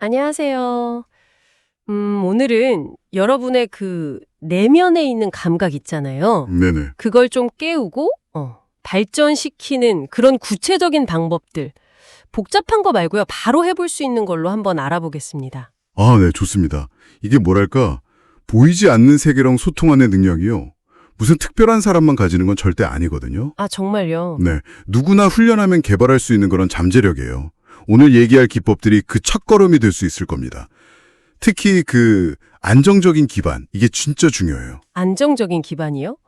안녕하세요. 오늘은 여러분의 내면에 있는 감각 있잖아요. 네네. 그걸 좀 깨우고, 발전시키는 그런 구체적인 방법들. 복잡한 거 말고요. 바로 해볼 수 있는 걸로 한번 알아보겠습니다. 네, 좋습니다. 이게 뭐랄까, 보이지 않는 세계랑 소통하는 능력이요. 무슨 특별한 사람만 가지는 건 절대 아니거든요. 아, 정말요? 네, 누구나 훈련하면 개발할 수 있는 그런 잠재력이에요. 오늘 얘기할 기법들이 그 첫걸음이 될 수 있을 겁니다. 특히 안정적인 기반, 이게 진짜 중요해요. 안정적인 기반이요?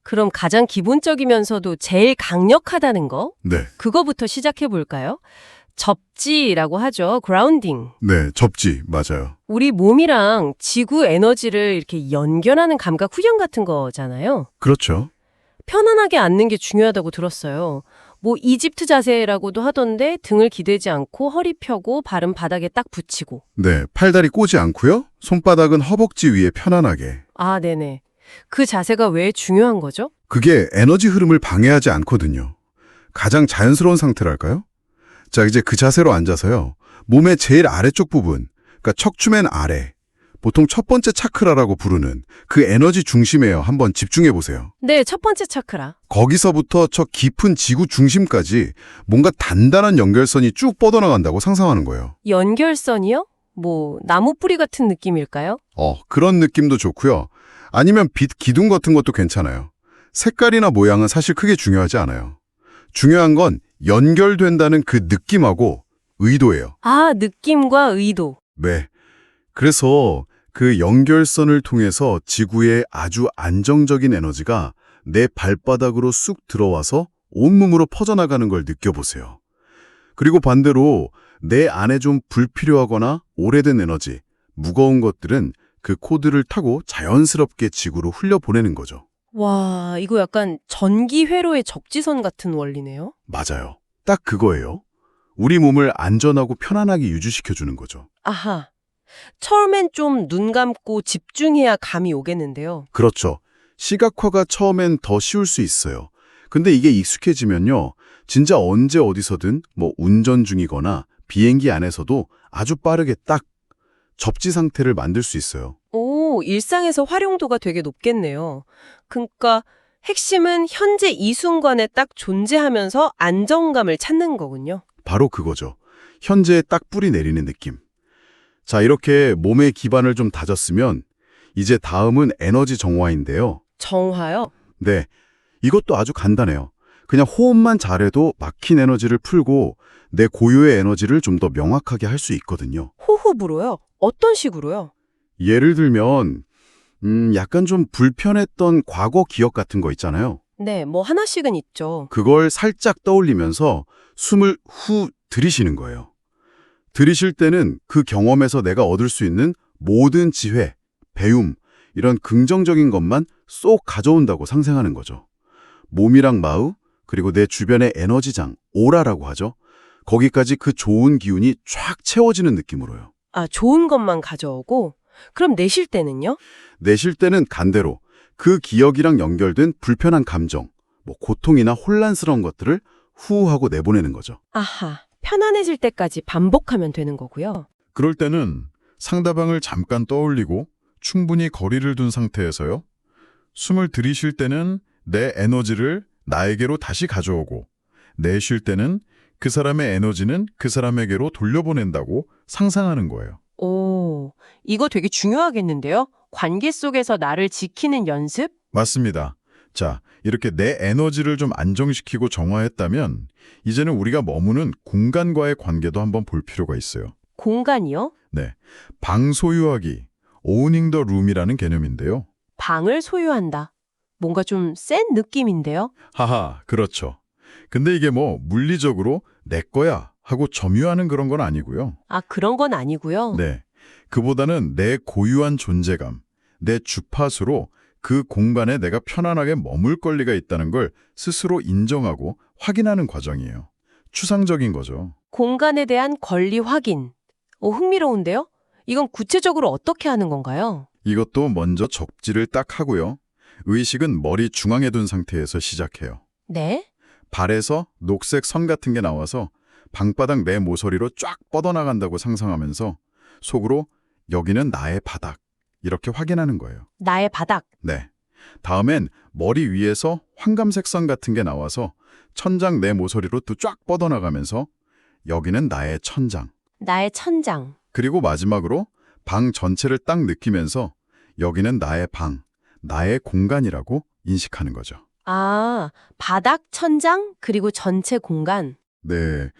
그럼 가장 기본적이면서도 제일 강력하다는 거? 네, 그거부터 시작해 볼까요? 접지라고 하죠. 그라운딩. 네, 접지, 맞아요. 우리 몸이랑 지구 에너지를 이렇게 연결하는 감각 훈련 같은 거잖아요. 그렇죠. 편안하게 앉는 게 중요하다고 들었어요. 뭐 이집트 자세라고도 하던데 등을 기대지 않고 허리 펴고 발은 바닥에 딱 붙이고. 네, 팔다리 꼬지 않고요. 손바닥은 허벅지 위에 편안하게. 아, 네네. 그 자세가 왜 중요한 거죠? 그게 에너지 흐름을 방해하지 않거든요. 가장 자연스러운 상태랄까요? 자, 이제 그 자세로 앉아서요. 몸의 제일 아래쪽 부분, 그러니까 척추맨 아래, 보통 첫 번째 차크라라고 부르는 그 에너지 중심에요. 한번 집중해 보세요. 네, 첫 번째 차크라. 거기서부터 저 깊은 지구 중심까지 뭔가 단단한 연결선이 쭉 뻗어나간다고 상상하는 거예요. 연결선이요? 뭐 나무 뿌리 같은 느낌일까요? 그런 느낌도 좋고요. 아니면 빛 기둥 같은 것도 괜찮아요. 색깔이나 모양은 사실 크게 중요하지 않아요. 중요한 건 연결된다는 그 느낌하고 의도예요. 아, 느낌과 의도. 네. 그래서 그 연결선을 통해서 지구의 아주 안정적인 에너지가 내 발바닥으로 쑥 들어와서 온몸으로 퍼져나가는 걸 느껴보세요. 그리고 반대로 내 안에 좀 불필요하거나 오래된 에너지, 무거운 것들은 그 코드를 타고 자연스럽게 지구로 흘려보내는 거죠. 와, 이거 약간 전기 회로의 적지선 같은 원리네요. 맞아요. 딱 그거예요. 우리 몸을 안전하고 편안하게 유지시켜주는 거죠. 아하. 처음엔 좀 눈 감고 집중해야 감이 오겠는데요. 그렇죠. 시각화가 처음엔 더 쉬울 수 있어요. 근데 이게 익숙해지면요. 진짜 언제 어디서든 뭐 운전 중이거나 비행기 안에서도 아주 빠르게 딱 접지 상태를 만들 수 있어요. 오, 일상에서 활용도가 되게 높겠네요. 그러니까 핵심은 현재 이 순간에 딱 존재하면서 안정감을 찾는 거군요. 바로 그거죠. 현재에 딱 뿌리 내리는 느낌. 자, 이렇게 몸의 기반을 좀 다졌으면 이제 다음은 에너지 정화인데요. 정화요? 네, 이것도 아주 간단해요. 그냥 호흡만 잘해도 막힌 에너지를 풀고 내 고유의 에너지를 좀 더 명확하게 할 수 있거든요. 호흡으로요? 어떤 식으로요? 예를 들면 약간 좀 불편했던 과거 기억 같은 거 있잖아요. 네, 뭐 하나씩은 있죠. 그걸 살짝 떠올리면서 숨을 후 들이쉬는 거예요. 들이쉴 때는 그 경험에서 내가 얻을 수 있는 모든 지혜, 배움, 이런 긍정적인 것만 쏙 가져온다고 상상하는 거죠. 몸이랑 마음, 그리고 내 주변의 에너지장, 오라라고 하죠. 거기까지 그 좋은 기운이 쫙 채워지는 느낌으로요. 아, 좋은 것만 가져오고? 그럼 내쉴 때는요? 내쉴 때는 반대로 그 기억이랑 연결된 불편한 감정, 뭐 고통이나 혼란스러운 것들을 후 하고 내보내는 거죠. 아하, 편안해질 때까지 반복하면 되는 거고요. 그럴 때는 상대방을 잠깐 떠올리고 충분히 거리를 둔 상태에서요. 숨을 들이쉴 때는 내 에너지를 나에게로 다시 가져오고 내쉴 때는 그 사람의 에너지는 그 사람에게로 돌려보낸다고 상상하는 거예요. 오, 이거 되게 중요하겠는데요? 관계 속에서 나를 지키는 연습? 맞습니다. 자, 이렇게 내 에너지를 좀 안정시키고 정화했다면 이제는 우리가 머무는 공간과의 관계도 한번 볼 필요가 있어요. 공간이요? 네, 방 소유하기, owning the room이라는 개념인데요. 방을 소유한다. 뭔가 좀 센 느낌인데요? 하하, 그렇죠. 근데 이게 뭐 물리적으로 내 거야 하고 점유하는 그런 건 아니고요. 아, 그런 건 아니고요. 네, 그보다는 내 고유한 존재감, 내 주파수로 그 공간에 내가 편안하게 머물 권리가 있다는 걸 스스로 인정하고 확인하는 과정이에요. 추상적인 거죠. 공간에 대한 권리 확인. 오, 흥미로운데요? 이건 구체적으로 어떻게 하는 건가요? 이것도 먼저 접지를 딱 하고요. 의식은 머리 중앙에 둔 상태에서 시작해요. 네? 발에서 녹색 선 같은 게 나와서 방바닥 내 모서리로 쫙 뻗어나간다고 상상하면서 속으로 여기는 나의 바닥. 이렇게 확인하는 거예요. 나의 바닥. 네. 다음엔 머리 위에서 황감색 선 같은 게 나와서 천장 내 모서리로 또 쫙 뻗어나가면서 여기는 나의 천장. 나의 천장. 그리고 마지막으로 방 전체를 딱 느끼면서 여기는 나의 방, 나의 공간이라고 인식하는 거죠. 아, 바닥, 천장, 그리고 전체 공간. 네.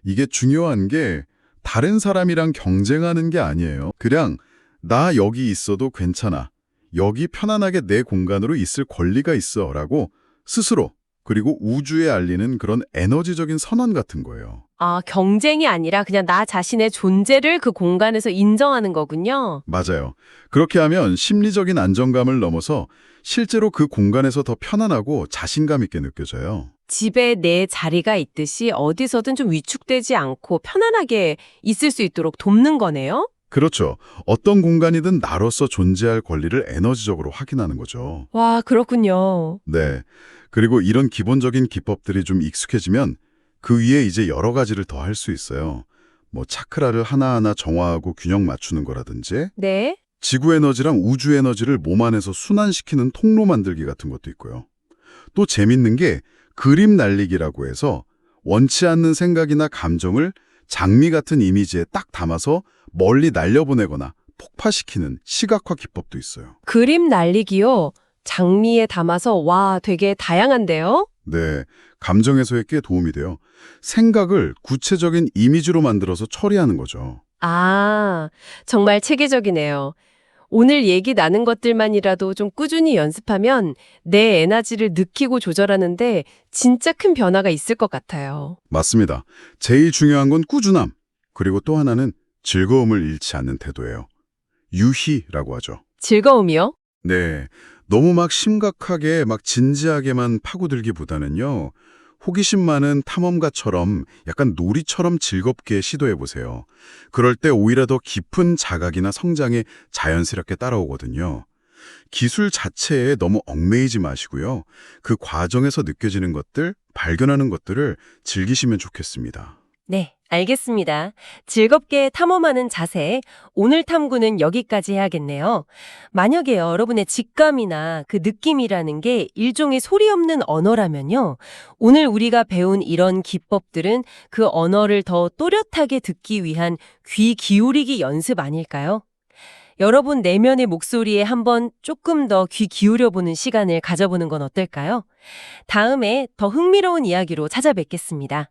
이게 중요한 게 다른 사람이랑 경쟁하는 게 아니에요. 그냥 나 여기 있어도 괜찮아. 여기 편안하게 내 공간으로 있을 권리가 있어 라고 스스로 그리고 우주에 알리는 그런 에너지적인 선언 같은 거예요. 아, 경쟁이 아니라 그냥 나 자신의 존재를 그 공간에서 인정하는 거군요. 맞아요. 그렇게 하면 심리적인 안정감을 넘어서 실제로 그 공간에서 더 편안하고 자신감 있게 느껴져요. 집에 내 자리가 있듯이 어디서든 좀 위축되지 않고 편안하게 있을 수 있도록 돕는 거네요. 그렇죠. 어떤 공간이든 나로서 존재할 권리를 에너지적으로 확인하는 거죠. 와, 그렇군요. 네. 그리고 이런 기본적인 기법들이 좀 익숙해지면 그 위에 이제 여러 가지를 더 할 수 있어요. 뭐 차크라를 하나하나 정화하고 균형 맞추는 거라든지 네. 지구 에너지랑 우주 에너지를 몸 안에서 순환시키는 통로 만들기 같은 것도 있고요. 또 재밌는 게 그림 날리기라고 해서 원치 않는 생각이나 감정을 장미 같은 이미지에 딱 담아서 멀리 날려보내거나 폭파시키는 시각화 기법도 있어요. 그림 날리기요. 장미에 담아서 와, 되게 다양한데요? 네, 감정 해소에 꽤 도움이 돼요. 생각을 구체적인 이미지로 만들어서 처리하는 거죠. 아, 정말 체계적이네요. 오늘 얘기 나눈 것들만이라도 좀 꾸준히 연습하면 내 에너지를 느끼고 조절하는데 진짜 큰 변화가 있을 것 같아요. 맞습니다. 제일 중요한 건 꾸준함. 그리고 또 하나는 즐거움을 잃지 않는 태도예요. 유희라고 하죠. 즐거움이요? 네, 너무 막 심각하게 막 진지하게만 파고들기보다는요. 호기심 많은 탐험가처럼 약간 놀이처럼 즐겁게 시도해보세요. 그럴 때 오히려 더 깊은 자각이나 성장에 자연스럽게 따라오거든요. 기술 자체에 너무 얽매이지 마시고요. 그 과정에서 느껴지는 것들, 발견하는 것들을 즐기시면 좋겠습니다. 네, 알겠습니다. 즐겁게 탐험하는 자세, 오늘 탐구는 여기까지 해야겠네요. 만약에 여러분의 직감이나 그 느낌이라는 게 일종의 소리 없는 언어라면요. 오늘 우리가 배운 이런 기법들은 그 언어를 더 또렷하게 듣기 위한 귀 기울이기 연습 아닐까요? 여러분 내면의 목소리에 한번 조금 더 귀 기울여보는 시간을 가져보는 건 어떨까요? 다음에 더 흥미로운 이야기로 찾아뵙겠습니다.